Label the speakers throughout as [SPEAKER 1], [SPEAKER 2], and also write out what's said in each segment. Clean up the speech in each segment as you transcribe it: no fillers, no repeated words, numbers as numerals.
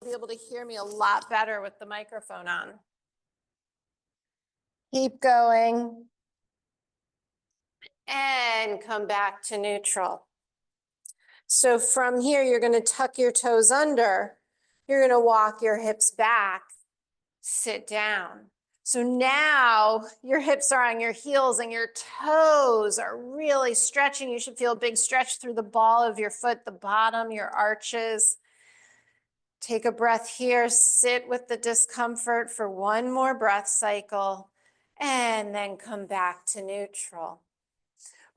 [SPEAKER 1] be able to hear me a lot better with the microphone on. Keep going. And come back to neutral. So from here, you're going to tuck your toes under. You're going to walk your hips back, sit down. So now your hips are on your heels and your toes are really stretching. You should feel a big stretch through the ball of your foot, the bottom, your arches. Take a breath here, sit with the discomfort for one more breath cycle, and then come back to neutral.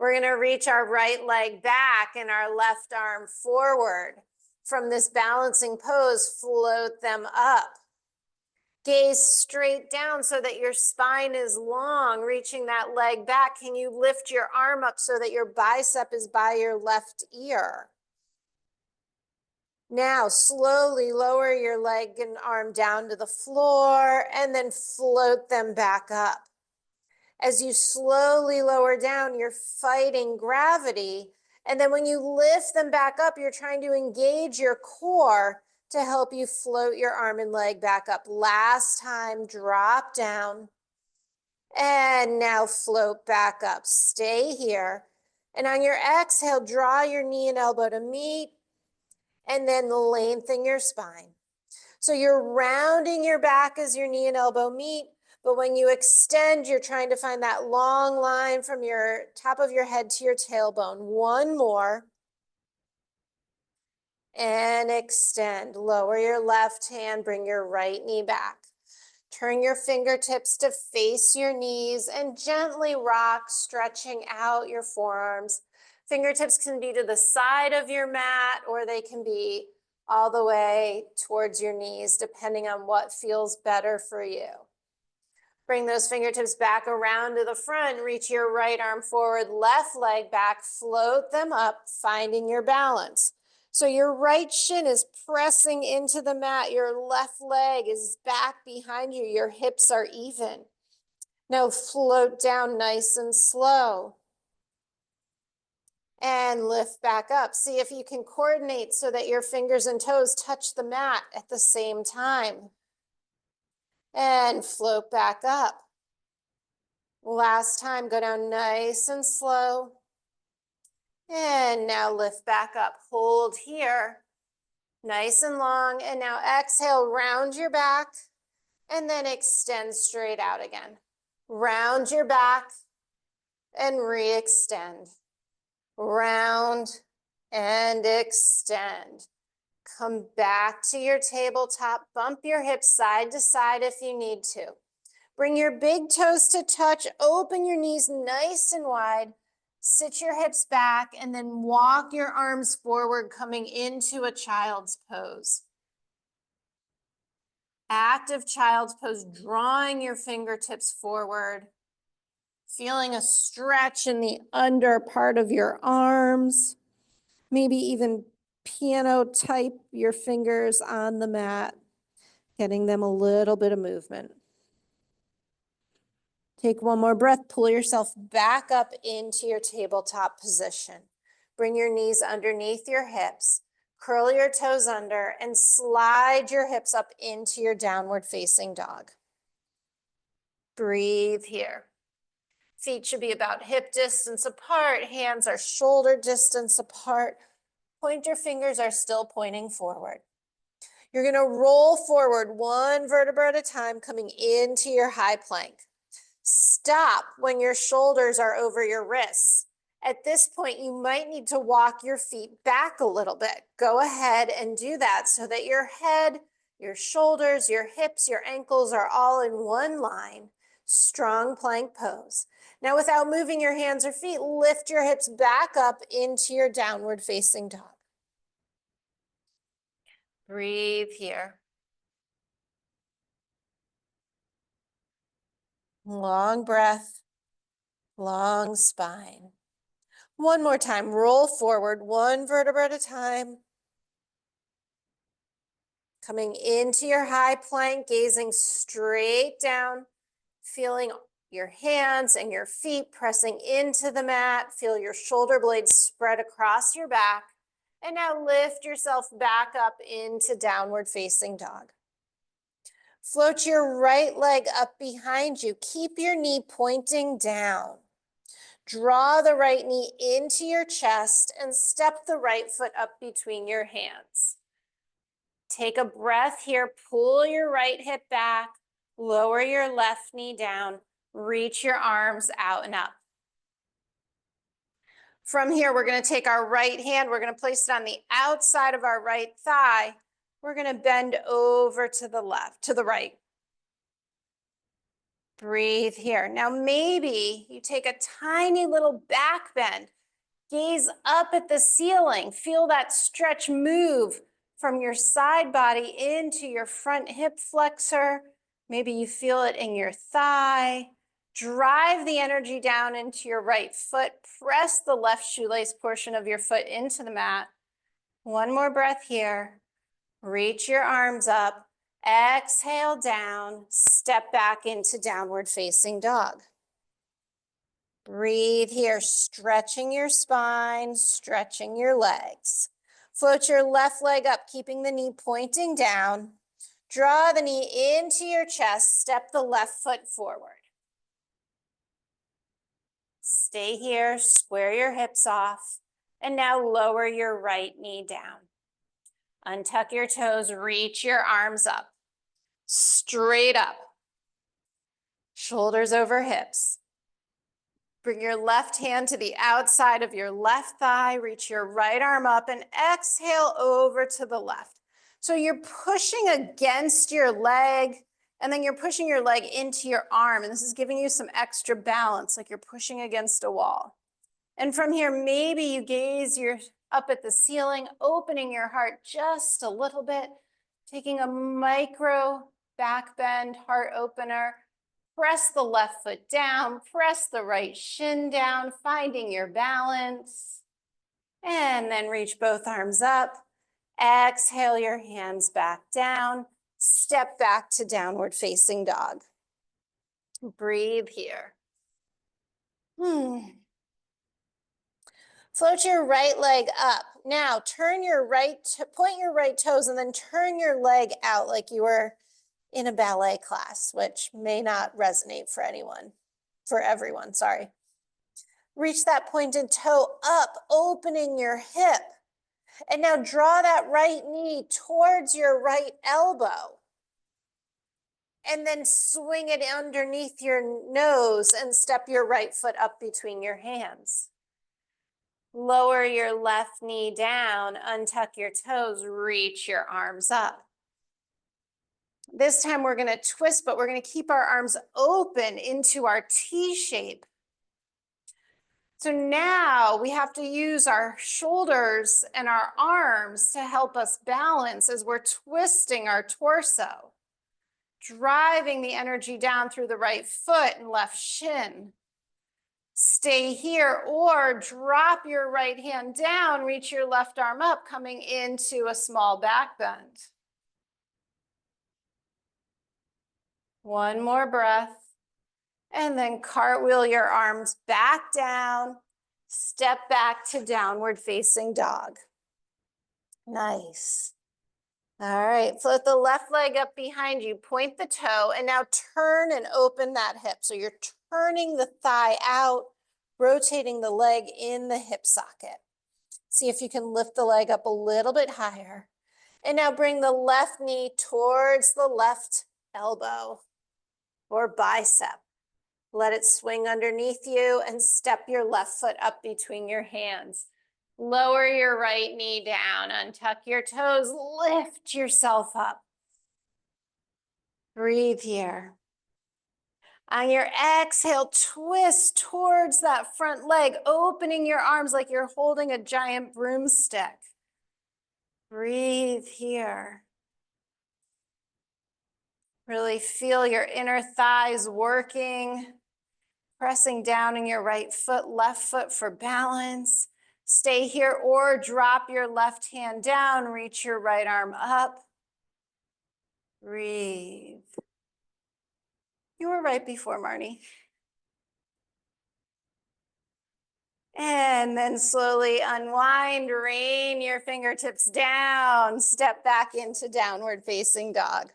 [SPEAKER 1] We're going to reach our right leg back and our left arm forward. From this balancing pose, float them up. Gaze straight down so that your spine is long, reaching that leg back. Can you lift your arm up so that your bicep is by your left ear? Now, slowly lower your leg and arm down to the floor and then float them back up. As you slowly lower down, you're fighting gravity. And then when you lift them back up, you're trying to engage your core to help you float your arm and leg back up. Last time, drop down. And now float back up. Stay here. And on your exhale, draw your knee and elbow to meet. And then lengthen your spine. So you're rounding your back as your knee and elbow meet. But when you extend, you're trying to find that long line from your top of your head to your tailbone. One more. And extend. Lower your left hand, bring your right knee back. Turn your fingertips to face your knees and gently rock, stretching out your forearms. Fingertips can be to the side of your mat or they can be all the way towards your knees, depending on what feels better for you. Bring those fingertips back around to the front, reach your right arm forward, left leg back, float them up, finding your balance. So your right shin is pressing into the mat, your left leg is back behind you, your hips are even. Now float down nice and slow. And lift back up. See if you can coordinate so that your fingers and toes touch the mat at the same time. And float back up. Last time, go down nice and slow. And now lift back up. Hold here. Nice and long. And now exhale, round your back. And then extend straight out again. Round your back and re-extend. Round and extend. Come back to your tabletop. Bump your hips side to side if you need to. Bring your big toes to touch. Open your knees nice and wide. Sit your hips back and then walk your arms forward, coming into a child's pose. Active child's pose, drawing your fingertips forward. Feeling a stretch in the under part of your arms. Maybe even piano type your fingers on the mat, getting them a little bit of movement. Take one more breath, pull yourself back up into your tabletop position. Bring your knees underneath your hips, curl your toes under, and slide your hips up into your downward facing dog. Breathe here. Feet should be about hip distance apart, hands are shoulder distance apart. Pointer fingers are still pointing forward. You're going to roll forward one vertebra at a time, coming into your high plank. Stop when your shoulders are over your wrists. At this point, you might need to walk your feet back a little bit. Go ahead and do that so that your head, your shoulders, your hips, your ankles are all in one line. Strong plank pose. Now, without moving your hands or feet, lift your hips back up into your downward facing dog. Breathe here. Long breath, long spine. One more time, roll forward, one vertebra at a time. Coming into your high plank, gazing straight down, feeling your hands and your feet pressing into the mat. Feel your shoulder blades spread across your back. And now lift yourself back up into downward facing dog. Float your right leg up behind you. Keep your knee pointing down. Draw the right knee into your chest and step the right foot up between your hands. Take a breath here. Pull your right hip back. Lower your left knee down. Reach your arms out and up. From here, we're going to take our right hand. We're going to place it on the outside of our right thigh. We're going to bend over to the left, to the right. Breathe here. Now maybe you take a tiny little back bend. Gaze up at the ceiling. Feel that stretch move from your side body into your front hip flexor. Maybe you feel it in your thigh. Drive the energy down into your right foot. Press the left shoelace portion of your foot into the mat. One more breath here. Reach your arms up. Exhale down. Step back into downward facing dog. Breathe here, stretching your spine, stretching your legs. Float your left leg up, keeping the knee pointing down. Draw the knee into your chest. Step the left foot forward. Stay here, square your hips off, and now lower your right knee down. Untuck your toes, reach your arms up, straight up, shoulders over hips. Bring your left hand to the outside of your left thigh, reach your right arm up, and exhale over to the left. So you're pushing against your leg, and then you're pushing your leg into your arm, and this is giving you some extra balance, like you're pushing against a wall. And from here, maybe you gaze up at the ceiling, opening your heart just a little bit, taking a micro back bend, heart opener. Press the left foot down, press the right shin down, finding your balance. And then reach both arms up. Exhale your hands back down. Step back to downward facing dog. Breathe here. Float your right leg up. Now point your right toes and then turn your leg out like you were in a ballet class, which may not resonate for everyone, sorry. Reach that pointed toe up, opening your hip. And now draw that right knee towards your right elbow. And then swing it underneath your nose and step your right foot up between your hands. Lower your left knee down, untuck your toes, reach your arms up. This time we're going to twist, but we're going to keep our arms open into our T shape. So now we have to use our shoulders and our arms to help us balance as we're twisting our torso, driving the energy down through the right foot and left shin. Stay here or drop your right hand down, reach your left arm up, coming into a small back bend. One more breath. And then cartwheel your arms back down. Step back to downward facing dog. Nice. All right, float the left leg up behind you. Point the toe and now turn and open that hip. So you're turning the thigh out, rotating the leg in the hip socket. See if you can lift the leg up a little bit higher. And now bring the left knee towards the left elbow or bicep. Let it swing underneath you and step your left foot up between your hands. Lower your right knee down, untuck your toes, lift yourself up. Breathe here. On your exhale, twist towards that front leg, opening your arms like you're holding a giant broomstick. Breathe here. Really feel your inner thighs working. Pressing down in your right foot, left foot for balance. Stay here or drop your left hand down, reach your right arm up. Breathe. You were right before, Marnie. And then slowly unwind, rain your fingertips down, step back into downward facing dog.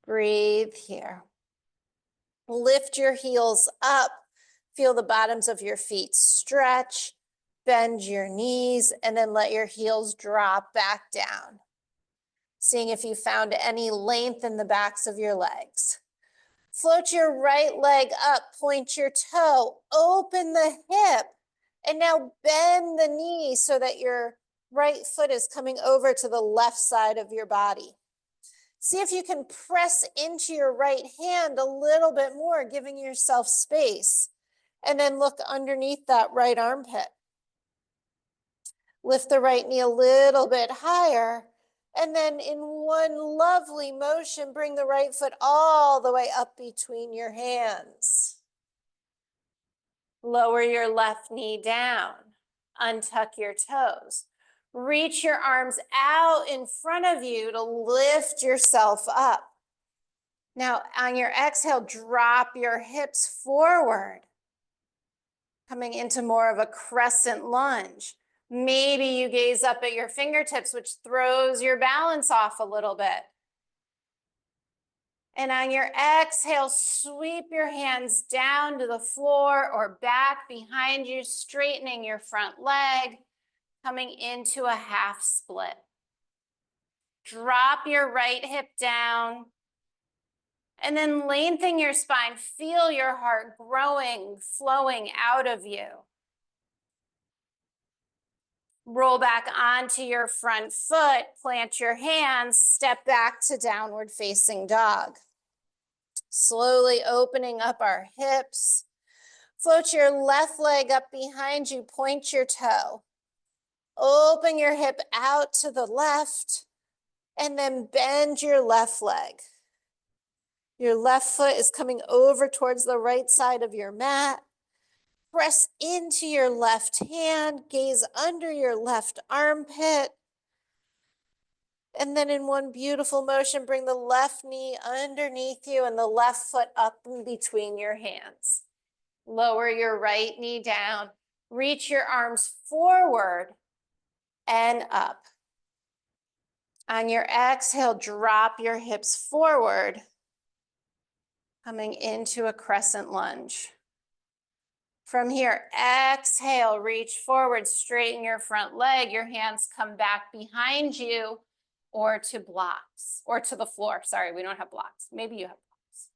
[SPEAKER 1] Breathe here. Lift your heels up, feel the bottoms of your feet stretch, bend your knees, and then let your heels drop back down. Seeing if you found any length in the backs of your legs. Float your right leg up, point your toe, open the hip, and now bend the knee so that your right foot is coming over to the left side of your body. See if you can press into your right hand a little bit more, giving yourself space, and then look underneath that right armpit. Lift the right knee a little bit higher. And then in one lovely motion, bring the right foot all the way up between your hands. Lower your left knee down. Untuck your toes. Reach your arms out in front of you to lift yourself up. Now, on your exhale, drop your hips forward, coming into more of a crescent lunge. Maybe you gaze up at your fingertips, which throws your balance off a little bit. And on your exhale, sweep your hands down to the floor or back behind you, straightening your front leg, coming into a half split. Drop your right hip down. And then lengthen your spine. Feel your heart growing, flowing out of you. Roll back onto your front foot, plant your hands, step back to downward facing dog. Slowly opening up our hips. Float your left leg up behind you, point your toe. Open your hip out to the left, and then bend your left leg. Your left foot is coming over towards the right side of your mat. Press into your left hand, gaze under your left armpit. And then in one beautiful motion, bring the left knee underneath you and the left foot up in between your hands. Lower your right knee down. Reach your arms forward and up. On your exhale, drop your hips forward, coming into a crescent lunge. From here, exhale, reach forward, straighten your front leg. Your hands come back behind you or to blocks, or to the floor. Sorry, we don't have blocks. Maybe you have blocks.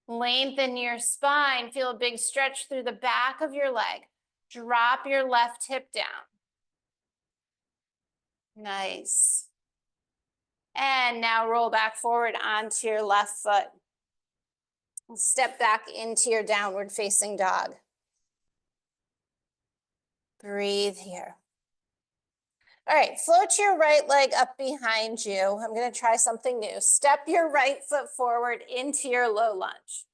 [SPEAKER 1] Lengthen your spine. Feel a big stretch through the back of your leg. Drop your left hip down. Nice. And now roll back forward onto your left foot. Step back into your downward facing dog. Breathe here. All right, float your right leg up behind you. I'm going to try something new. Step your right foot forward into your low lunge.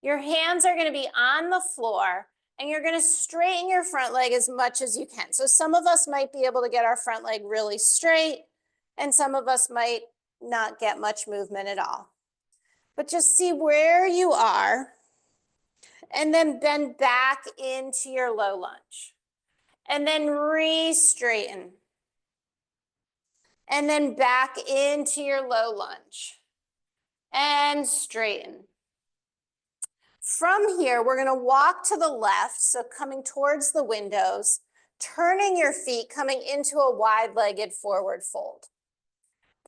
[SPEAKER 1] Your hands are going to be on the floor, and you're going to straighten your front leg as much as you can. So some of us might be able to get our front leg really straight, and some of us might not get much movement at all. But just see where you are, and then bend back into your low lunge. And then re-straighten. And then back into your low lunge. And straighten. From here, we're going to walk to the left, so coming towards the windows, turning your feet, coming into a wide-legged forward fold.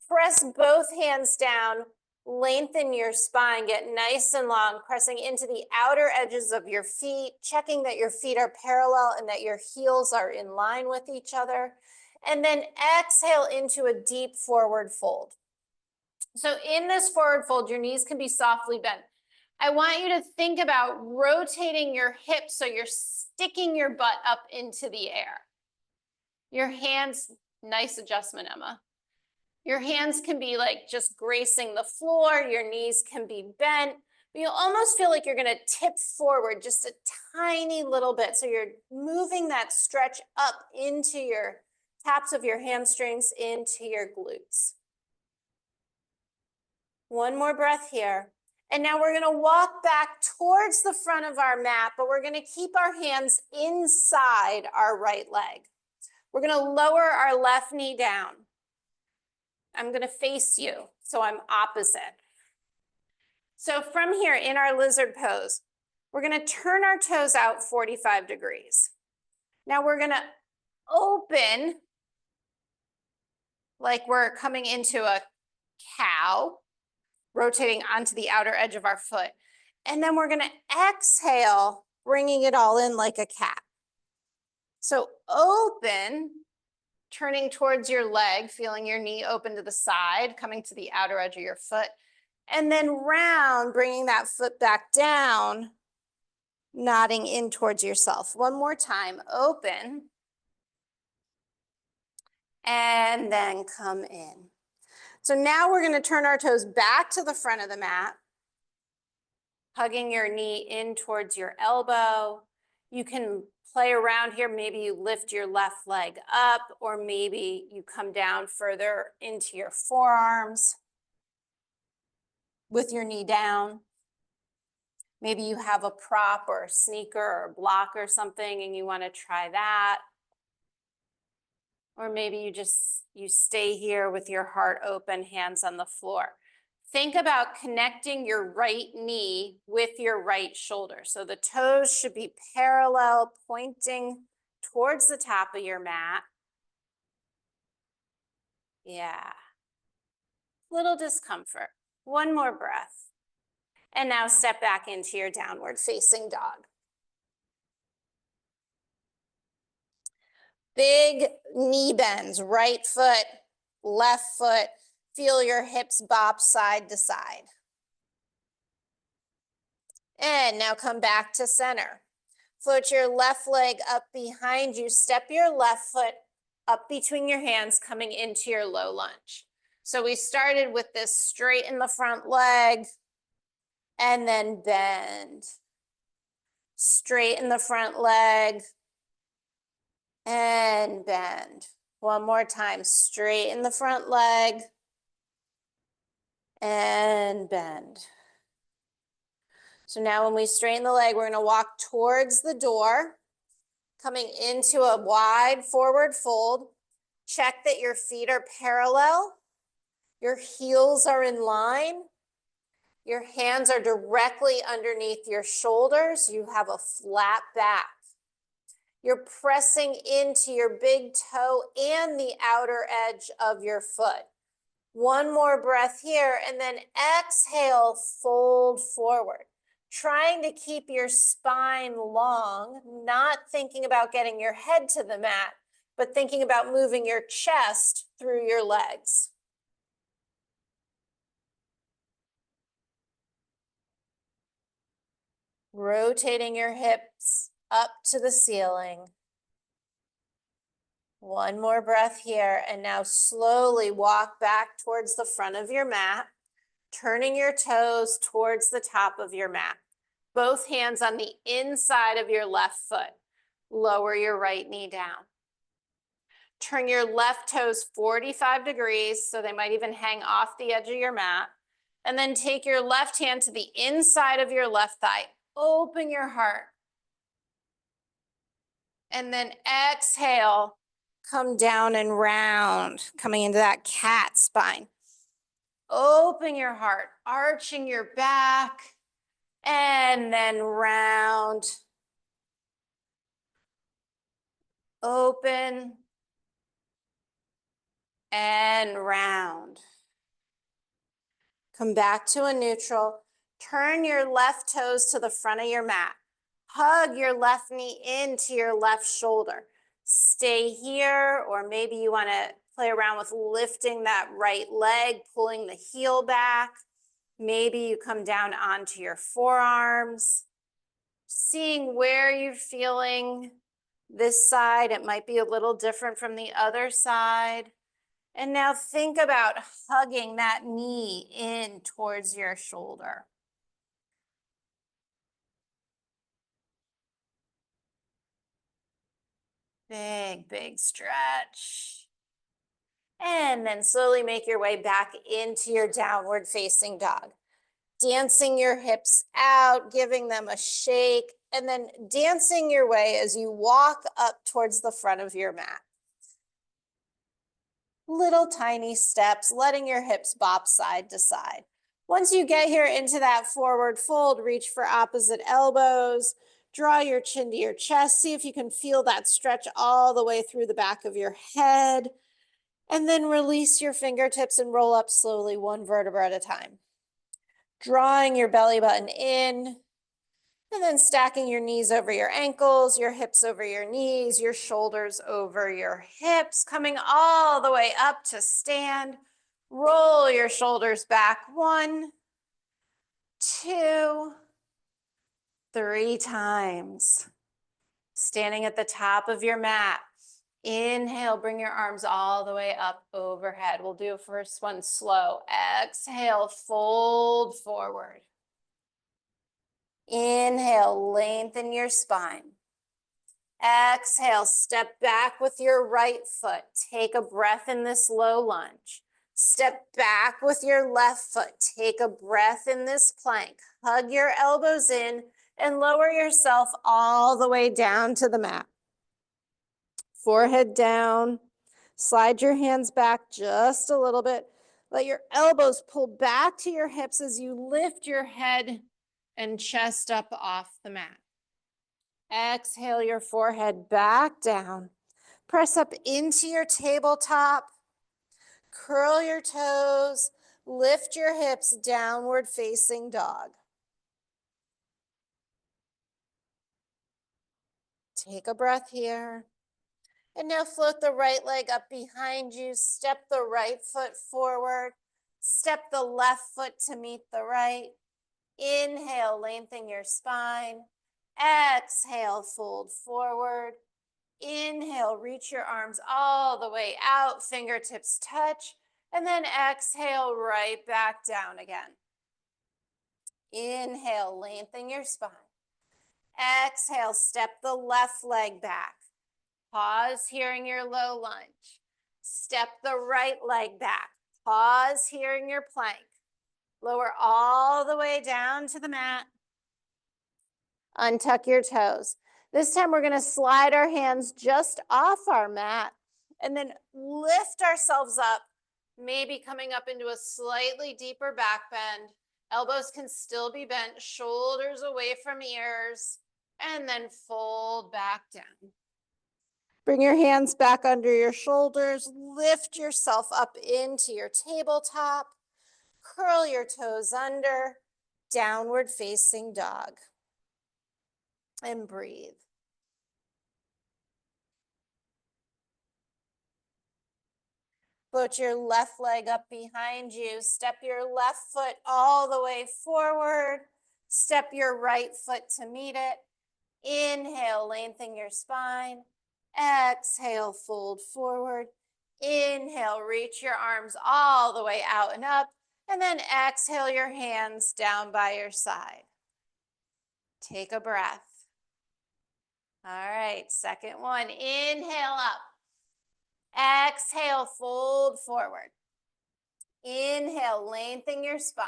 [SPEAKER 1] Press both hands down, lengthen your spine, get nice and long, pressing into the outer edges of your feet, checking that your feet are parallel and that your heels are in line with each other. And then exhale into a deep forward fold. So in this forward fold, your knees can be softly bent. I want you to think about rotating your hips so you're sticking your butt up into the air. Your hands, nice adjustment, Emma. Your hands can be like just gracing the floor. Your knees can be bent. But you'll almost feel like you're going to tip forward just a tiny little bit. So you're moving that stretch up into your taps of your hamstrings, into your glutes. One more breath here. And now we're gonna walk back towards the front of our mat, but we're gonna keep our hands inside our right leg. We're gonna lower our left knee down. I'm gonna face you, so I'm opposite. So from here in our lizard pose, we're gonna turn our toes out 45 degrees. Now we're gonna open like we're coming into a cow, rotating onto the outer edge of our foot. And then we're gonna exhale, bringing it all in like a cat. So open, turning towards your leg, feeling your knee open to the side, coming to the outer edge of your foot. And then round, bringing that foot back down, nodding in towards yourself. One more time, open. And then come in. So now we're gonna turn our toes back to the front of the mat, hugging your knee in towards your elbow. You can play around here. Maybe you lift your left leg up, or maybe you come down further into your forearms with your knee down. Maybe you have a prop or a sneaker or a block or something and you want to try that. Or maybe you stay here with your heart open, hands on the floor. Think about connecting your right knee with your right shoulder. So the toes should be parallel, pointing towards the top of your mat. Yeah. Little discomfort. One more breath. And now step back into your downward facing dog. Big knee bends, right foot, left foot. Feel your hips bop side to side. And now come back to center. Float your left leg up behind you. Step your left foot up between your hands, coming into your low lunge. So we started with this straight in the front leg and then bend. Straight in the front leg and bend. One more time, straight in the front leg and bend. So now when we straighten the leg, we're gonna walk towards the door, coming into a wide forward fold. Check that your feet are parallel, your heels are in line, your hands are directly underneath your shoulders, you have a flat back. You're pressing into your big toe and the outer edge of your foot. One more breath here, and then exhale, fold forward. Trying to keep your spine long, not thinking about getting your head to the mat, but thinking about moving your chest through your legs. Rotating your hips up to the ceiling. One more breath here, and now slowly walk back towards the front of your mat, turning your toes towards the top of your mat. Both hands on the inside of your left foot. Lower your right knee down. Turn your left toes 45 degrees, so they might even hang off the edge of your mat. And then take your left hand to the inside of your left thigh. Open your heart. And then exhale, come down and round, coming into that cat spine. Open your heart, arching your back, and then round. Open and round. Come back to a neutral. Turn your left toes to the front of your mat. Hug your left knee into your left shoulder. Stay here, or maybe you want to play around with lifting that right leg, pulling the heel back. Maybe you come down onto your forearms. Seeing where you're feeling this side. It might be a little different from the other side. And now think about hugging that knee in towards your shoulder. Big, big stretch. And then slowly make your way back into your downward facing dog. Dancing your hips out, giving them a shake, and then dancing your way as you walk up towards the front of your mat. Little tiny steps, letting your hips bop side to side. Once you get here into that forward fold, reach for opposite elbows. Draw your chin to your chest. See if you can feel that stretch all the way through the back of your head. And then release your fingertips and roll up slowly, one vertebra at a time. Drawing your belly button in. And then stacking your knees over your ankles, your hips over your knees, your shoulders over your hips, coming all the way up to stand. Roll your shoulders back. 1, 2, 3 times. Standing at the top of your mat. Inhale, bring your arms all the way up overhead. We'll do first one slow. Exhale, fold forward. Inhale, lengthen your spine. Exhale, step back with your right foot. Take a breath in this low lunge. Step back with your left foot. Take a breath in this plank. Hug your elbows in and lower yourself all the way down to the mat. Forehead down. Slide your hands back just a little bit. Let your elbows pull back to your hips as you lift your head and chest up off the mat. Exhale your forehead back down. Press up into your tabletop. Curl your toes. Lift your hips, downward facing dog. Take a breath here. And now float the right leg up behind you. Step the right foot forward. Step the left foot to meet the right. Inhale, lengthen your spine. Exhale, fold forward. Inhale, reach your arms all the way out, fingertips touch, and then exhale, right back down again. Inhale, lengthen your spine. Exhale, step the left leg back. Pause here in your low lunge. Step the right leg back. Pause here in your plank. Lower all the way down to the mat. Untuck your toes. This time we're going to slide our hands just off our mat and then lift ourselves up, maybe coming up into a slightly deeper back bend. Elbows can still be bent, shoulders away from ears, and then fold back down. Bring your hands back under your shoulders. Lift yourself up into your tabletop. Curl your toes under, downward facing dog. And breathe. Float your left leg up behind you. Step your left foot all the way forward. Step your right foot to meet it. Inhale, lengthen your spine. Exhale, fold forward. Inhale, reach your arms all the way out and up. And then exhale your hands down by your side. Take a breath. All right, second one. Inhale up. Exhale, fold forward. Inhale, lengthen your spine.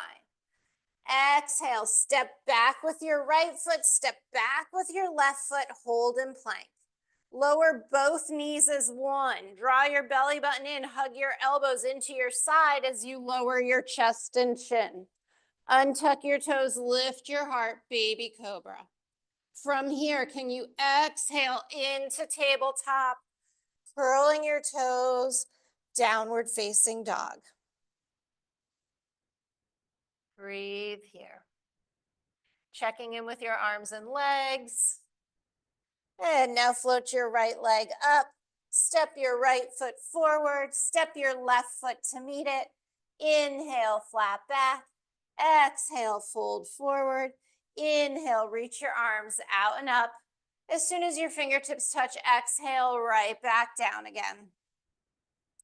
[SPEAKER 1] Exhale, step back with your right foot, step back with your left foot, hold in plank. Lower both knees as one. Draw your belly button in, hug your elbows into your side as you lower your chest and chin. Untuck your toes, lift your heart, baby cobra. From here, can you exhale into tabletop? Curling your toes, downward facing dog. Breathe here. Checking in with your arms and legs. And now float your right leg up. Step your right foot forward. Step your left foot to meet it. Inhale, flat back. Exhale, fold forward. Inhale, reach your arms out and up. As soon as your fingertips touch, exhale, right back down again.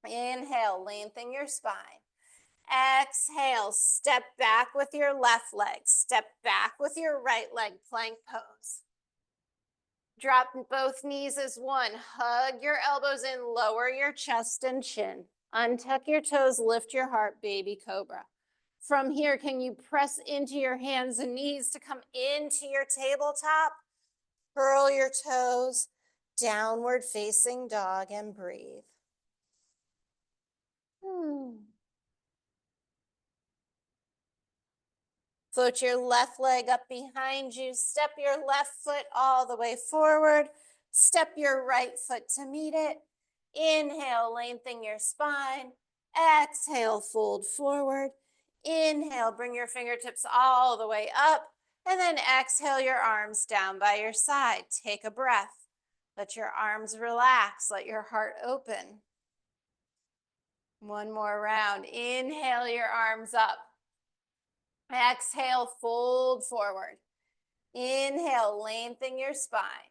[SPEAKER 1] Inhale, lengthen your spine. Exhale, step back with your left leg. Step back with your right leg, plank pose. Drop both knees as one. Hug your elbows in, lower your chest and chin. Untuck your toes, lift your heart, baby cobra. From here, can you press into your hands and knees to come into your tabletop? Curl your toes, downward facing dog, and breathe. Float your left leg up behind you. Step your left foot all the way forward. Step your right foot to meet it. Inhale, lengthen your spine. Exhale, fold forward. Inhale, bring your fingertips all the way up. And then exhale your arms down by your side. Take a breath. Let your arms relax. Let your heart open. One more round. Inhale your arms up. Exhale, fold forward. Inhale, lengthen your spine.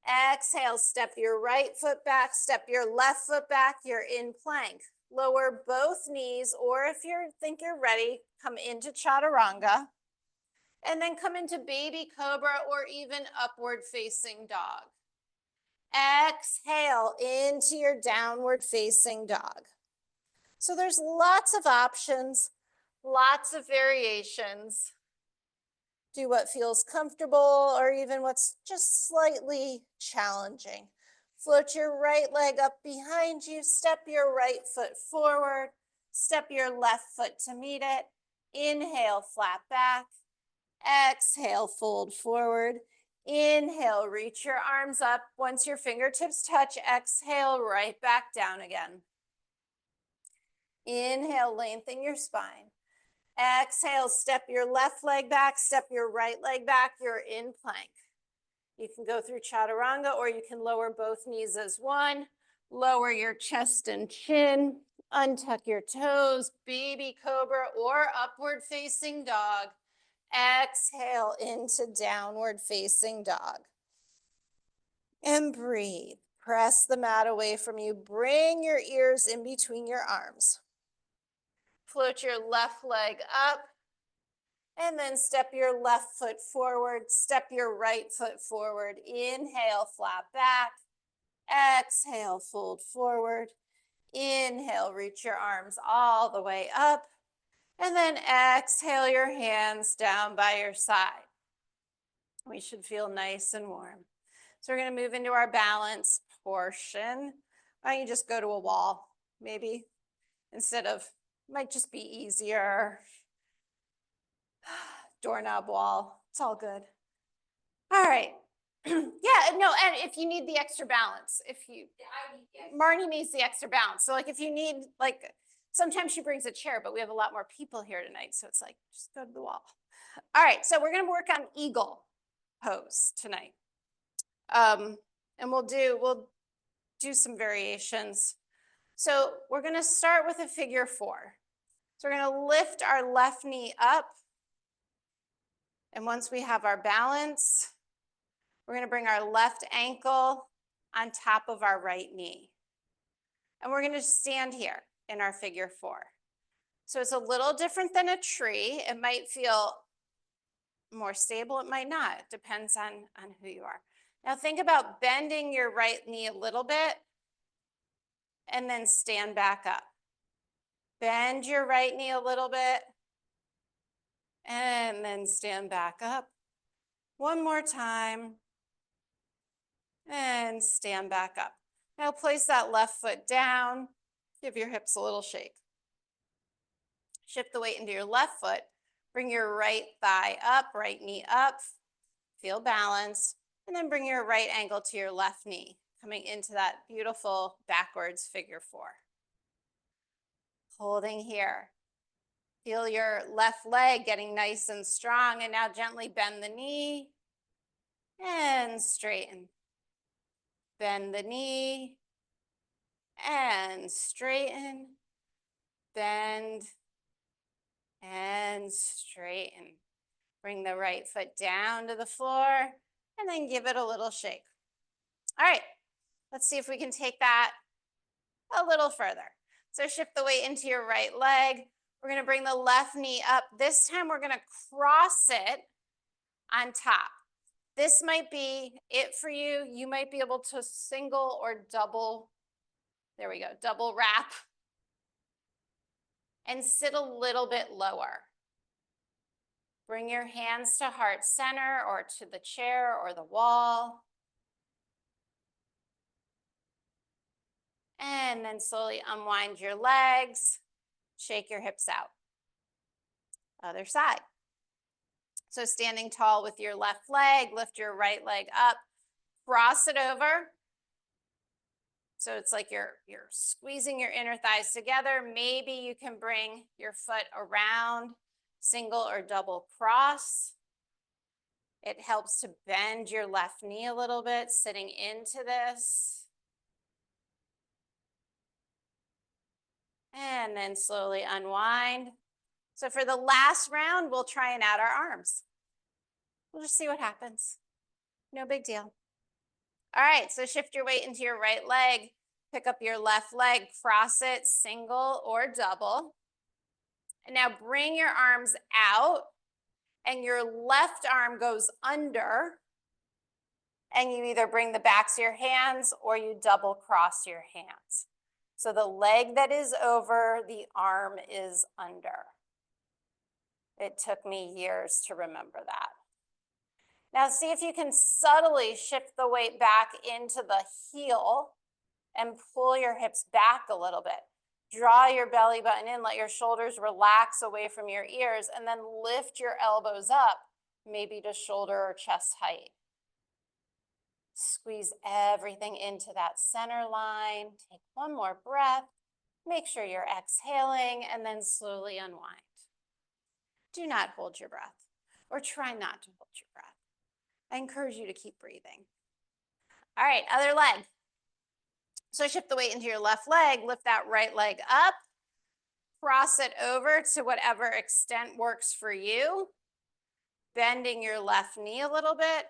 [SPEAKER 1] Exhale, step your right foot back, step your left foot back. You're in plank. Lower both knees, or if you think you're ready, come into chaturanga. And then come into baby cobra or even upward facing dog. Exhale into your downward facing dog. So there's lots of options, lots of variations. Do what feels comfortable or even what's just slightly challenging. Float your right leg up behind you, step your right foot forward, step your left foot to meet it. Inhale, flat back. Exhale, fold forward. Inhale, reach your arms up. Once your fingertips touch, exhale, right back down again. Inhale, lengthen your spine. Exhale, step your left leg back, step your right leg back. You're in plank. You can go through chaturanga or you can lower both knees as one. Lower your chest and chin. Untuck your toes, baby cobra or upward facing dog. Exhale into downward facing dog. And breathe. Press the mat away from you. Bring your ears in between your arms. Float your left leg up. And then step your left foot forward. Step your right foot forward. Inhale, flat back. Exhale, fold forward. Inhale, reach your arms all the way up. And then exhale your hands down by your side. We should feel nice and warm. So we're going to move into our balance portion. Why don't you just go to a wall, maybe, instead of, might just be easier. Doorknob wall, it's all good. All right. Yeah, no, and if you need the extra balance, Marnie needs the extra balance. So like if you need, like, sometimes she brings a chair, but we have a lot more people here tonight. So it's like, just go to the wall. All right, so we're going to work on eagle pose tonight. And we'll do some variations. So we're going to start with a figure 4. So we're going to lift our left knee up. And once we have our balance, we're going to bring our left ankle on top of our right knee. And we're going to stand here in our figure 4. So it's a little different than a tree. It might feel more stable, it might not. It depends on who you are. Now think about bending your right knee a little bit and then stand back up. Bend your right knee a little bit and then stand back up. One more time and stand back up. Now place that left foot down. Give your hips a little shake. Shift the weight into your left foot. Bring your right thigh up, right knee up. Feel balance. And then bring your right ankle to your left knee, coming into that beautiful backwards figure 4. Holding here. Feel your left leg getting nice and strong. And now gently bend the knee and straighten. Bend the knee and straighten. Bend and straighten. Bring the right foot down to the floor and then give it a little shake. All right, let's see if we can take that a little further. So shift the weight into your right leg. We're going to bring the left knee up. This time we're going to cross it on top. This might be it for you. You might be able to single or double, there we go, double wrap. and sit a little bit lower. Bring your hands to heart center or to the chair or the wall. And then slowly unwind your legs, shake your hips out. Other side. So standing tall with your left leg, lift your right leg up, cross it over. So it's like you're squeezing your inner thighs together. Maybe you can bring your foot around, single or double cross. It helps to bend your left knee a little bit, sitting into this. And then slowly unwind. So for the last round, we'll try and add our arms. We'll just see what happens. No big deal. All right, so shift your weight into your right leg. Pick up your left leg, cross it, single or double. And now bring your arms out, and your left arm goes under. And you either bring the backs of your hands or you double cross your hands. So the leg that is over, the arm is under. It took me years to remember that. Now see if you can subtly shift the weight back into the heel and pull your hips back a little bit. Draw your belly button in, let your shoulders relax away from your ears, and then lift your elbows up, maybe to shoulder or chest height. Squeeze everything into that center line. Take one more breath. Make sure you're exhaling and then slowly unwind. Do not hold your breath, or try not to hold your breath. I encourage you to keep breathing. All right, other leg. So shift the weight into your left leg, lift that right leg up, cross it over to whatever extent works for you, bending your left knee a little bit,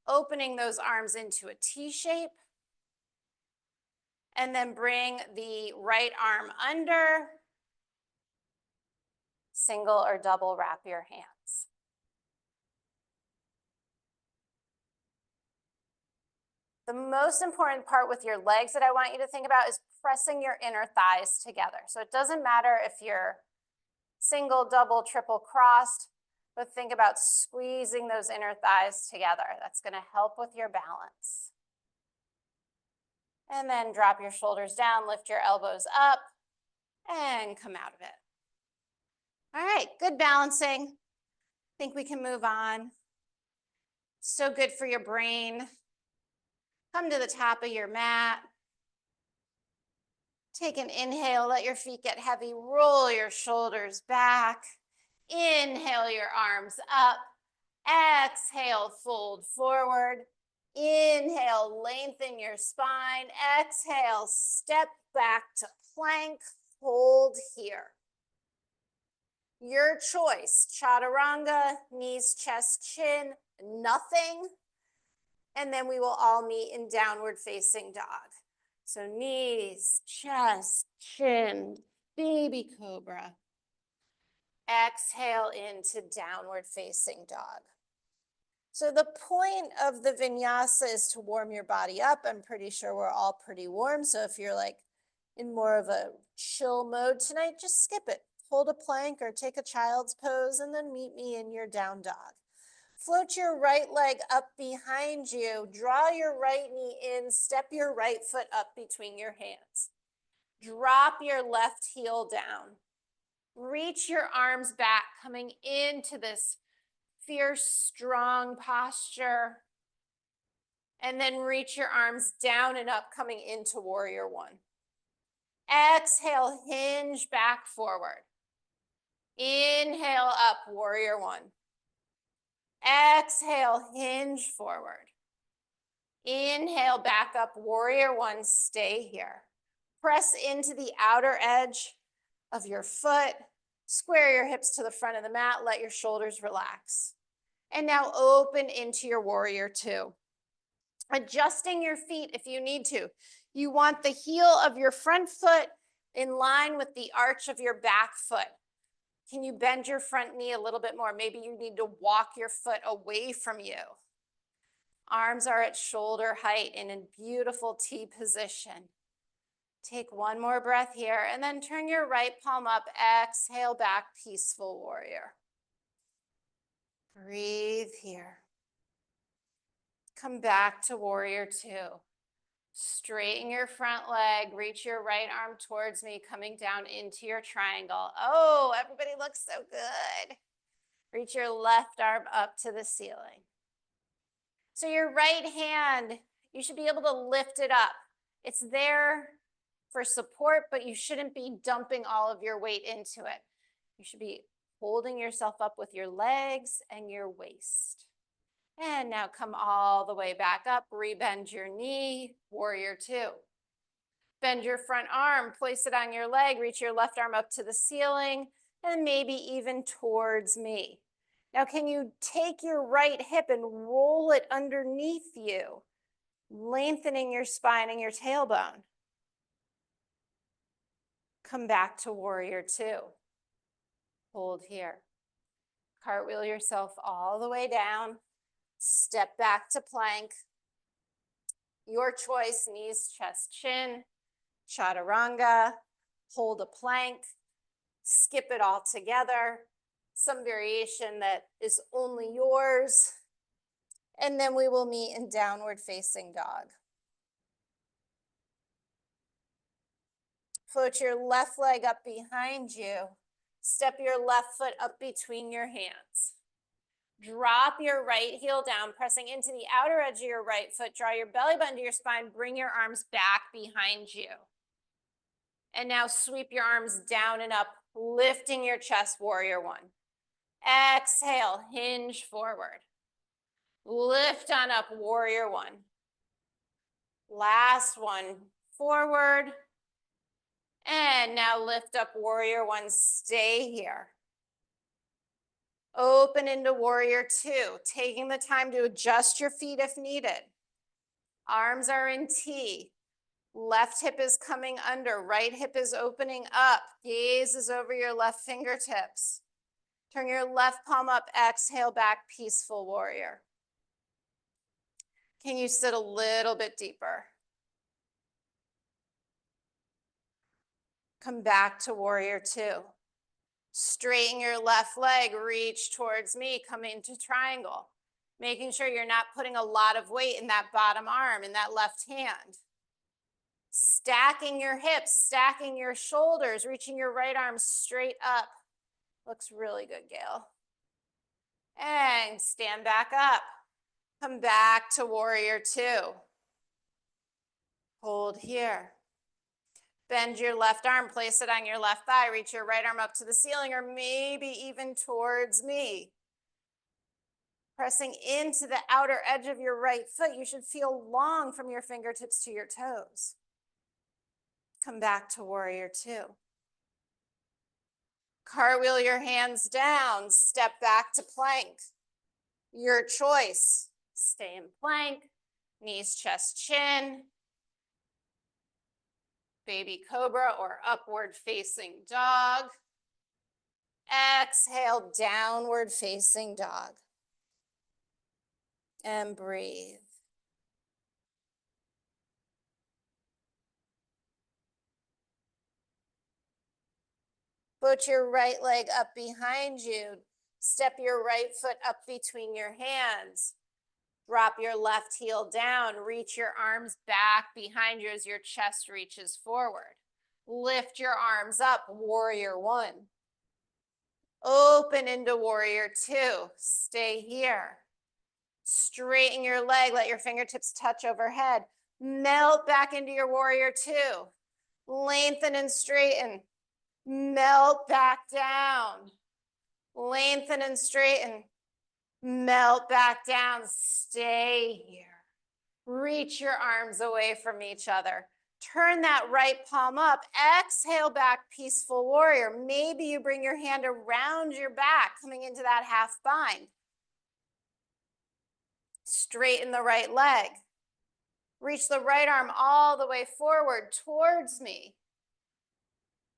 [SPEAKER 1] opening those arms into a T shape, and then bring the right arm under, single or double wrap your hands. The most important part with your legs that I want you to think about is pressing your inner thighs together. So it doesn't matter if you're single, double, triple crossed, but think about squeezing those inner thighs together. That's going to help with your balance. And then drop your shoulders down, lift your elbows up, and come out of it. All right, good balancing. I think we can move on. So good for your brain. Come to the top of your mat. Take an inhale, let your feet get heavy, roll your shoulders back. Inhale your arms up. Exhale, fold forward. Inhale, lengthen your spine. Exhale, step back to plank. Hold here. Your choice, chaturanga, knees, chest, chin, nothing. And then we will all meet in downward facing dog. So knees, chest, chin, baby cobra. Exhale into downward facing dog. So the point of the vinyasa is to warm your body up. I'm pretty sure we're all pretty warm. So if you're like in more of a chill mode tonight, just skip it. Hold a plank or take a child's pose and then meet me in your down dog. Float your right leg up behind you. Draw your right knee in. Step your right foot up between your hands. Drop your left heel down. Reach your arms back, coming into this fierce, strong posture. And then reach your arms down and up, coming into warrior one. Exhale, hinge back forward. Inhale up, warrior one. Exhale, hinge forward. Inhale, back up, warrior one, stay here. Press into the outer edge of your foot. Square your hips to the front of the mat, let your shoulders relax. And now open into your warrior two. Adjusting your feet if you need to. You want the heel of your front foot in line with the arch of your back foot. Can you bend your front knee a little bit more? Maybe you need to walk your foot away from you. Arms are at shoulder height in a beautiful T position. Take one more breath here and then turn your right palm up. Exhale back, peaceful warrior. Breathe here. Come back to warrior two. Straighten your front leg, reach your right arm towards me, coming down into your triangle. Oh, everybody looks so good. Reach your left arm up to the ceiling. So your right hand, you should be able to lift it up. It's there for support, but you shouldn't be dumping all of your weight into it. You should be holding yourself up with your legs and your waist. And now come all the way back up, rebend your knee, warrior two. Bend your front arm, place it on your leg, reach your left arm up to the ceiling, and maybe even towards me. Now, can you take your right hip and roll it underneath you, lengthening your spine and your tailbone? Come back to warrior two. Hold here. Cartwheel yourself all the way down. Step back to plank. Your choice, knees, chest, chin, chaturanga, hold a plank, skip it all together, some variation that is only yours, and then we will meet in downward facing dog. Float your left leg up behind you. Step your left foot up between your hands. Drop your right heel down, pressing into the outer edge of your right foot. Draw your belly button to your spine. Bring your arms back behind you. And now sweep your arms down and up, lifting your chest, warrior one. Exhale, hinge forward. Lift on up, warrior one. Last one, forward. And now lift up, warrior one. Stay here. Open into warrior two, taking the time to adjust your feet if needed. Arms are in T. Left hip is coming under, right hip is opening up. Gaze is over your left fingertips. Turn your left palm up, exhale back, peaceful warrior. Can you sit a little bit deeper? Come back to warrior two. Straighten your left leg, reach towards me, come into triangle. Making sure you're not putting a lot of weight in that bottom arm, in that left hand. Stacking your hips, stacking your shoulders, reaching your right arm straight up. Looks really good, Gail. And stand back up. Come back to warrior two. Hold here. Bend your left arm, place it on your left thigh, reach your right arm up to the ceiling or maybe even towards me. Pressing into the outer edge of your right foot, you should feel long from your fingertips to your toes. Come back to warrior two. Cartwheel your hands down, step back to plank. Your choice, stay in plank, knees, chest, chin. Baby cobra or upward facing dog. Exhale, downward facing dog. And breathe. Put your right leg up behind you. Step your right foot up between your hands. Drop your left heel down. Reach your arms back behind you as your chest reaches forward. Lift your arms up, warrior one. Open into warrior two. Stay here. Straighten your leg. Let your fingertips touch overhead. Melt back into your warrior two. Lengthen and straighten. Melt back down. Lengthen and straighten. Melt back down. Stay here. Reach your arms away from each other. Turn that right palm up. Exhale back, peaceful warrior. Maybe you bring your hand around your back, coming into that half bind. Straighten the right leg. Reach the right arm all the way forward towards me.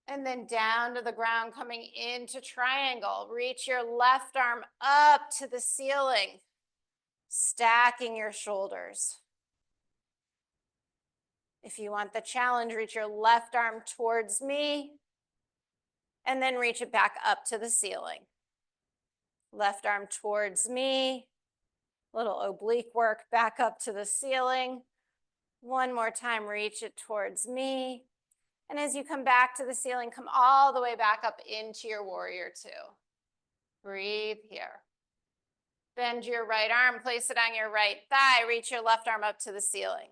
[SPEAKER 1] And then down to the ground, coming into triangle. Reach your left arm up to the ceiling, stacking your shoulders. If you want the challenge, reach your left arm towards me and then reach it back up to the ceiling. Left arm towards me, little oblique work back up to the ceiling. One more time, reach it towards me. And as you come back to the ceiling, come all the way back up into your warrior two. Breathe here. Bend your right arm, place it on your right thigh, reach your left arm up to the ceiling.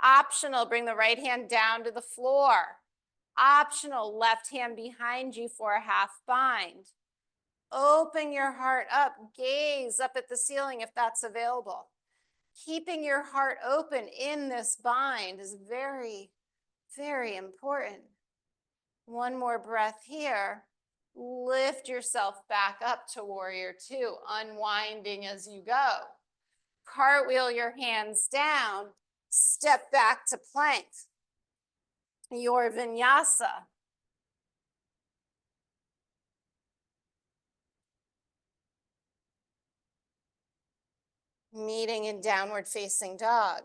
[SPEAKER 1] Optional, bring the right hand down to the floor. Optional, left hand behind you for a half bind. Open your heart up, gaze up at the ceiling if that's available. Keeping your heart open in this bind is very, very important. One more breath here. Lift yourself back up to warrior two, unwinding as you go. Cartwheel your hands down, step back to plank. Your vinyasa. Meeting in downward facing dog.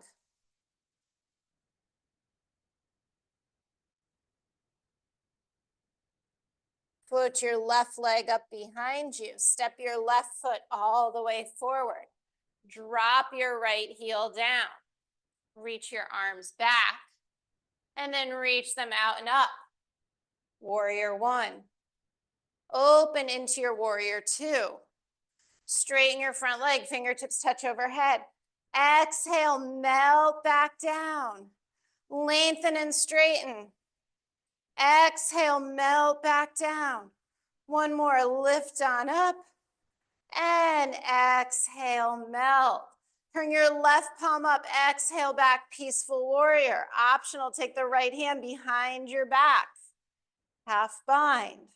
[SPEAKER 1] Put your left leg up behind you. Step your left foot all the way forward. Drop your right heel down. Reach your arms back. And then reach them out and up. Warrior one. Open into your warrior two. Straighten your front leg, fingertips touch overhead. Exhale, melt back down. Lengthen and straighten. Exhale, melt back down. One more, lift on up. And exhale, melt. Turn your left palm up, exhale back, peaceful warrior. Optional, take the right hand behind your back. Half bind.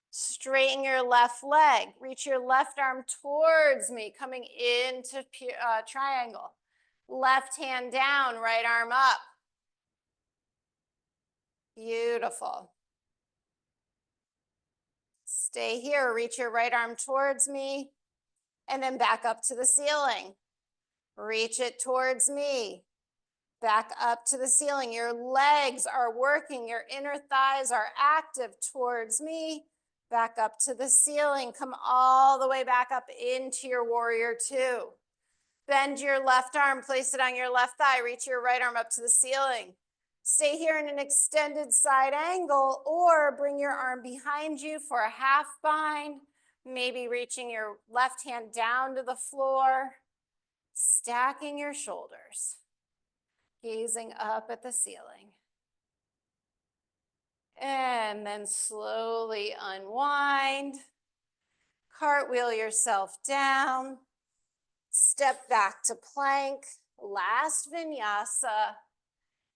[SPEAKER 1] Straighten your left leg. Reach your left arm towards me, coming into triangle. Left hand down, right arm up. Beautiful. Stay here, reach your right arm towards me, and then back up to the ceiling. Reach it towards me. Back up to the ceiling. Your legs are working, your inner thighs are active towards me. Back up to the ceiling. Come all the way back up into your warrior two. Bend your left arm, place it on your left thigh, reach your right arm up to the ceiling. Stay here in an extended side angle or bring your arm behind you for a half bind, maybe reaching your left hand down to the floor, stacking your shoulders, gazing up at the ceiling. And then slowly unwind, cartwheel yourself down, step back to plank, last vinyasa,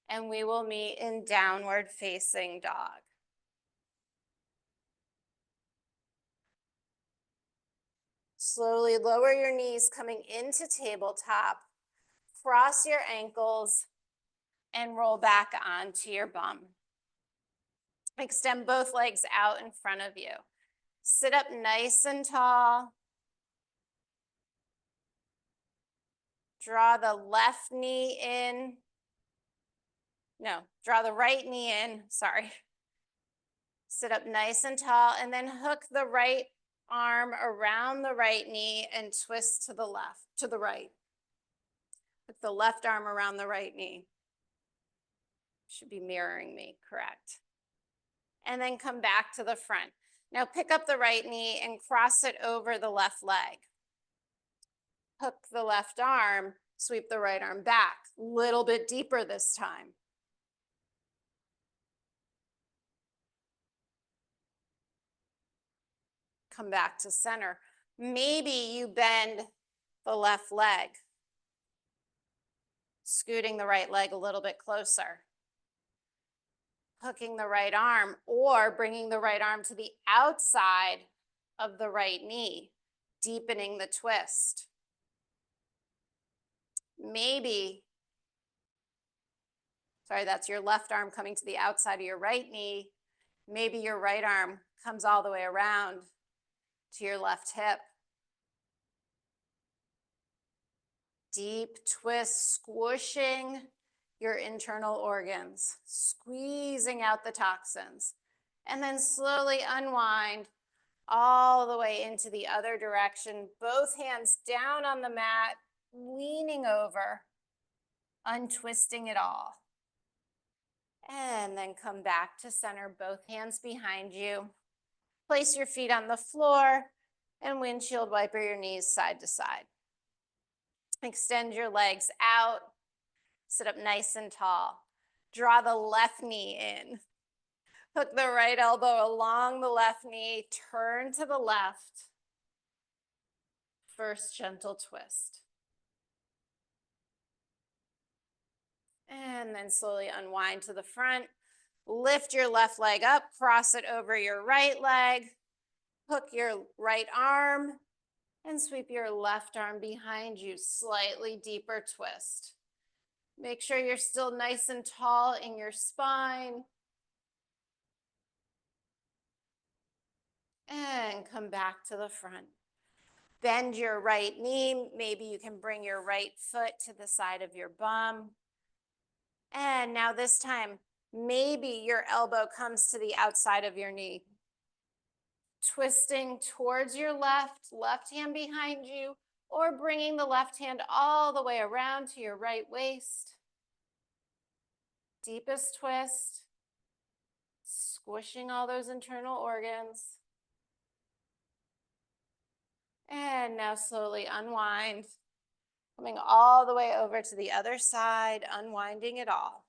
[SPEAKER 1] and we will meet in downward facing dog. Slowly lower your knees coming into tabletop, cross your ankles, and roll back onto your bum. Extend both legs out in front of you. Sit up nice and tall. Draw the left knee in. No, draw the right knee in, sorry. Sit up nice and tall and then hook the right arm around the right knee and twist to the left, to the right. Hook the left arm around the right knee. Should be mirroring me, correct. And then come back to the front. Now pick up the right knee and cross it over the left leg. Hook the left arm, sweep the right arm back. A little bit deeper this time. Come back to center. Maybe you bend the left leg, scooting the right leg a little bit closer. Hooking the right arm or bringing the right arm to the outside of the right knee, deepening the twist. Maybe, sorry, that's your left arm coming to the outside of your right knee. Maybe your right arm comes all the way around to your left hip. Deep twist, squishing your internal organs, squeezing out the toxins. And then slowly unwind all the way into the other direction. Both hands down on the mat, leaning over, untwisting it all. And then come back to center, both hands behind you. Place your feet on the floor and windshield wiper your knees side to side. Extend your legs out. Sit up nice and tall. Draw the left knee in. Hook the right elbow along the left knee. Turn to the left. First gentle twist. And then slowly unwind to the front. Lift your left leg up, cross it over your right leg. Hook your right arm and sweep your left arm behind you. Slightly deeper twist. Make sure you're still nice and tall in your spine. And come back to the front. Bend your right knee. Maybe you can bring your right foot to the side of your bum. And now this time, maybe your elbow comes to the outside of your knee. Twisting towards your left hand behind you, or bringing the left hand all the way around to your right waist. Deepest twist. Squishing all those internal organs. And now slowly unwind. Coming all the way over to the other side, unwinding it all.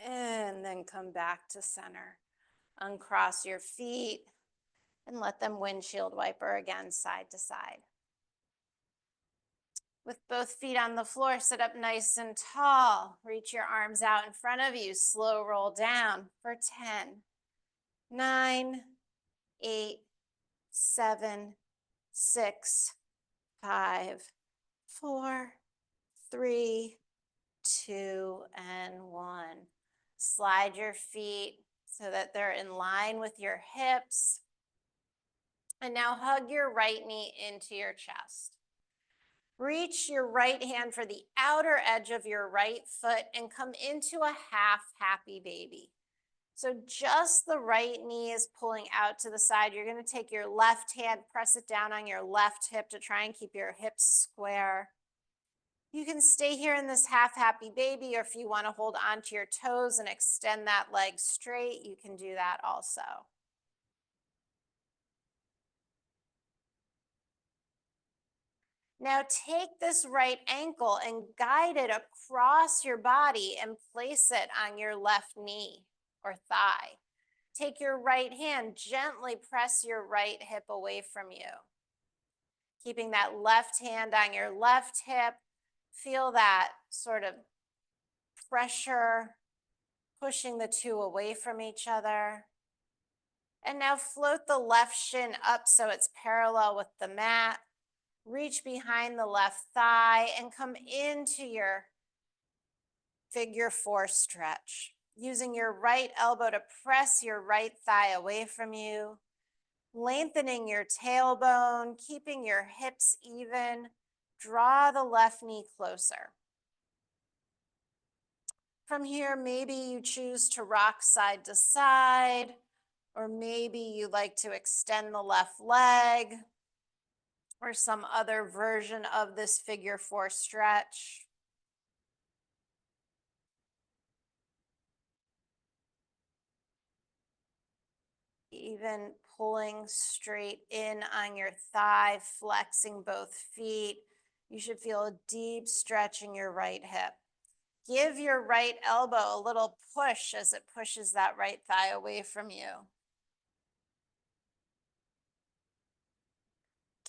[SPEAKER 1] And then come back to center. Uncross your feet and let them windshield wiper again, side to side. With both feet on the floor, sit up nice and tall. Reach your arms out in front of you. Slow roll down for 10, 9, 8, 7, 6, 5, 4, 3, 2, and 1. Slide your feet so that they're in line with your hips. And now hug your right knee into your chest. Reach your right hand for the outer edge of your right foot and come into a half happy baby. So just the right knee is pulling out to the side. You're going to take your left hand, press it down on your left hip to try and keep your hips square. You can stay here in this half happy baby, or if you want to hold onto your toes and extend that leg straight, you can do that also. Now take this right ankle and guide it across your body and place it on your left knee or thigh. Take your right hand, gently press your right hip away from you. Keeping that left hand on your left hip, feel that sort of pressure, pushing the two away from each other. And now float the left shin up so it's parallel with the mat. Reach behind the left thigh and come into your figure 4 stretch. Using your right elbow to press your right thigh away from you. Lengthening your tailbone, keeping your hips even. Draw the left knee closer. From here, maybe you choose to rock side to side, or maybe you like to extend the left leg, or some other version of this figure 4 stretch. Even pulling straight in on your thigh, flexing both feet. You should feel a deep stretch in your right hip. Give your right elbow a little push as it pushes that right thigh away from you.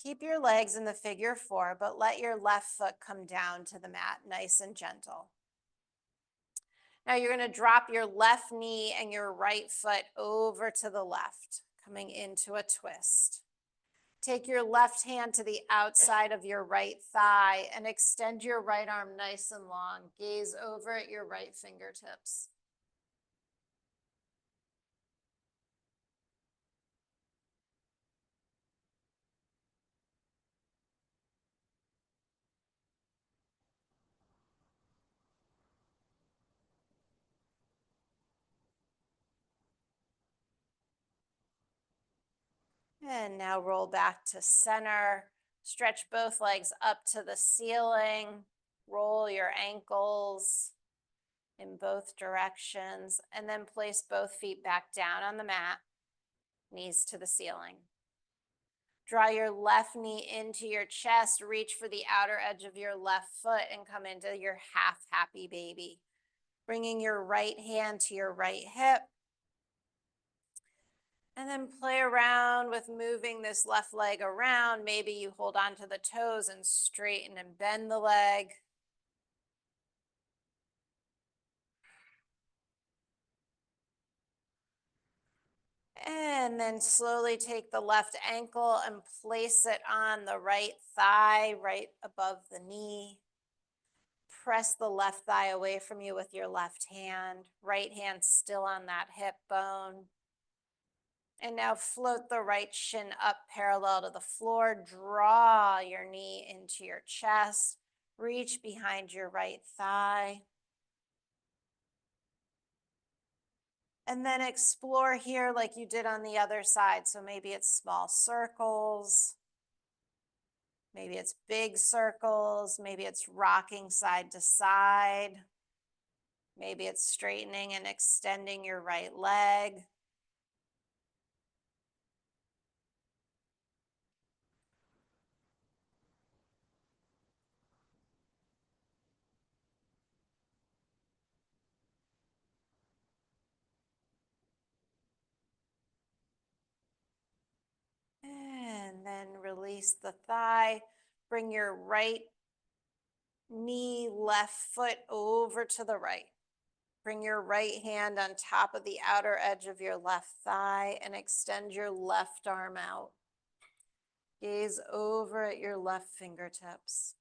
[SPEAKER 1] Keep your legs in the figure 4, but let your left foot come down to the mat, nice and gentle. Now you're going to drop your left knee and your right foot over to the left, coming into a twist. Take your left hand to the outside of your right thigh and extend your right arm nice and long. Gaze over at your right fingertips. And now roll back to center. Stretch both legs up to the ceiling. Roll your ankles in both directions. And then place both feet back down on the mat, knees to the ceiling. Draw your left knee into your chest. Reach for the outer edge of your left foot and come into your half happy baby. Bringing your right hand to your right hip. And then play around with moving this left leg around. Maybe you hold on to the toes and straighten and bend the leg. And then slowly take the left ankle and place it on the right thigh, right above the knee. Press the left thigh away from you with your left hand. Right hand still on that hip bone. And now float the right shin up parallel to the floor. Draw your knee into your chest. Reach behind your right thigh. And then explore here like you did on the other side. So maybe it's small circles. Maybe it's big circles. Maybe it's rocking side to side. Maybe it's straightening and extending your right leg. And then release the thigh. Bring your right knee, left foot over to the right. Bring your right hand on top of the outer edge of your left thigh and extend your left arm out. Gaze over at your left fingertips.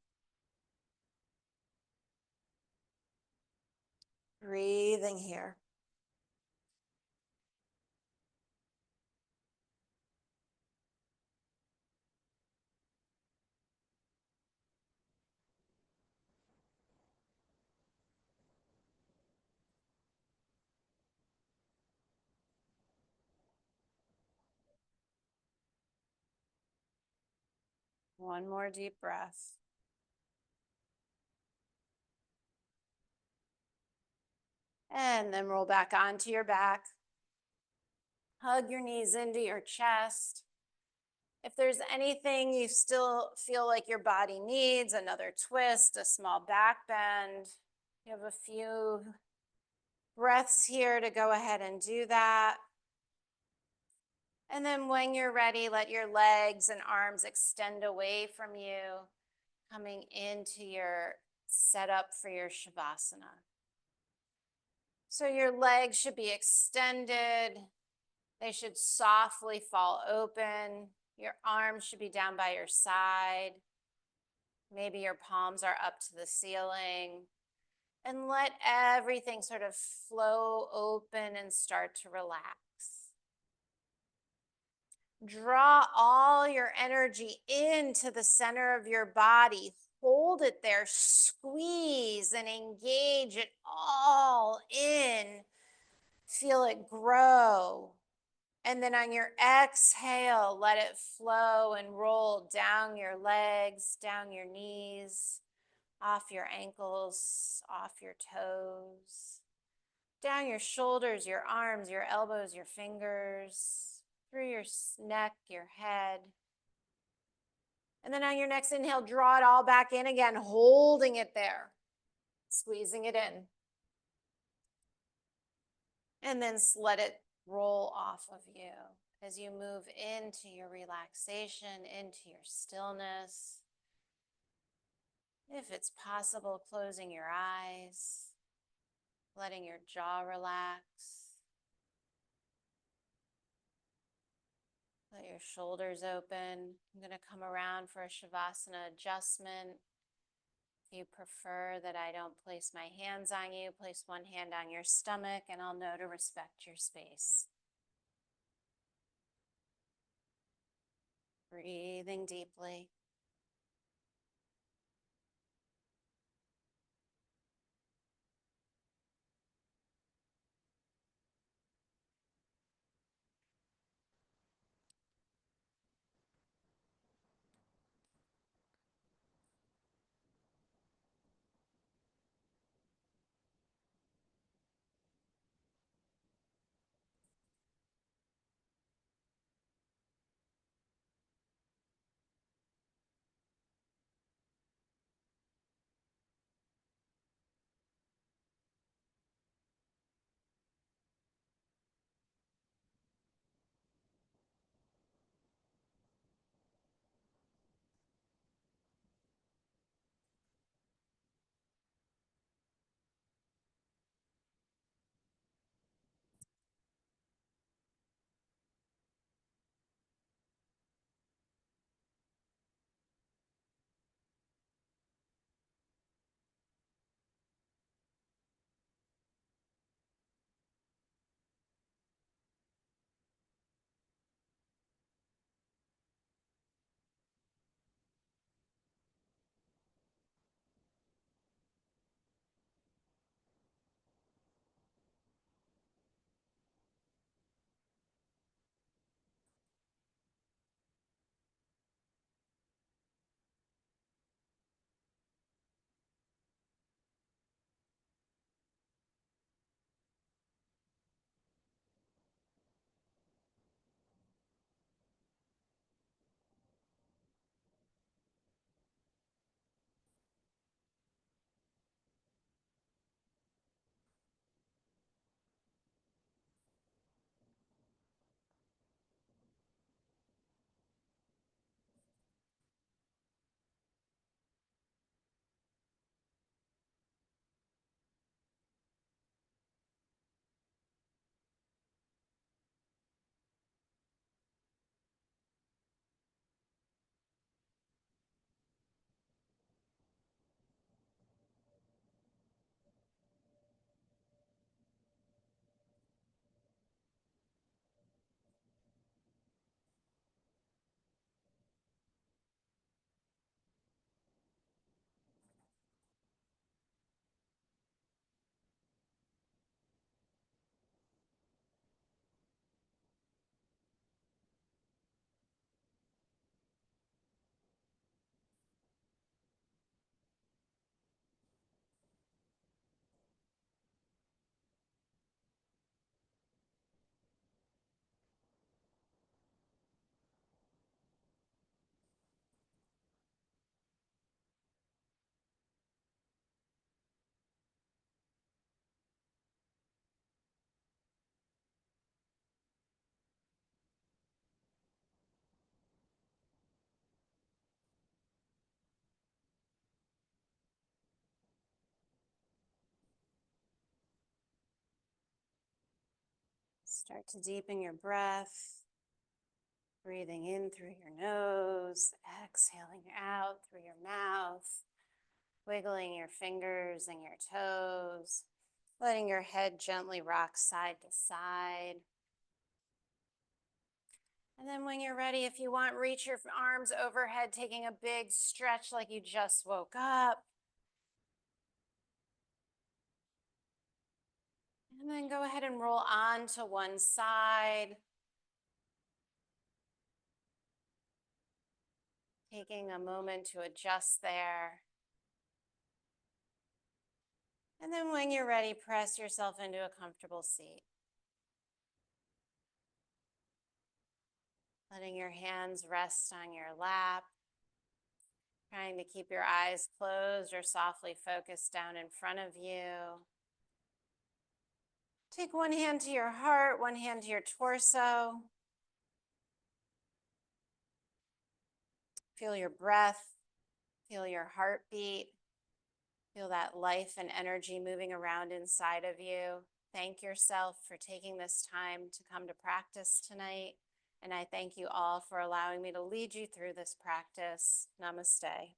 [SPEAKER 1] Breathing here. One more deep breath. And then roll back onto your back. Hug your knees into your chest. If there's anything you still feel like your body needs, another twist, a small back bend, you have a few breaths here to go ahead and do that. And then when you're ready, let your legs and arms extend away from you, coming into your setup for your Shavasana. So your legs should be extended. They should softly fall open. Your arms should be down by your side. Maybe your palms are up to the ceiling. And let everything sort of flow open and start to relax. Draw all your energy into the center of your body. Hold it there, squeeze and engage it all in. Feel it grow. And then on your exhale, let it flow and roll down your legs, down your knees, off your ankles, off your toes, down your shoulders, your arms, your elbows, your fingers, through your neck, your head. And then on your next inhale, draw it all back in again, holding it there, squeezing it in. And then let it roll off of you as you move into your relaxation, into your stillness. If it's possible, closing your eyes, letting your jaw relax. Let your shoulders open. I'm going to come around for a Shavasana adjustment. If you prefer that I don't place my hands on you, place one hand on your stomach, and I'll know to respect your space. Breathing deeply. Start to deepen your breath. Breathing in through your nose, exhaling out through your mouth, wiggling your fingers and your toes, letting your head gently rock side to side. And then when you're ready, if you want, reach your arms overhead, taking a big stretch like you just woke up. And then go ahead and roll on to one side. Taking a moment to adjust there. And then when you're ready, press yourself into a comfortable seat. Letting your hands rest on your lap. Trying to keep your eyes closed or softly focused down in front of you. Take one hand to your heart, one hand to your torso. Feel your breath, feel your heartbeat. Feel that life and energy moving around inside of you. Thank yourself for taking this time to come to practice tonight. And I thank you all for allowing me to lead you through this practice. Namaste.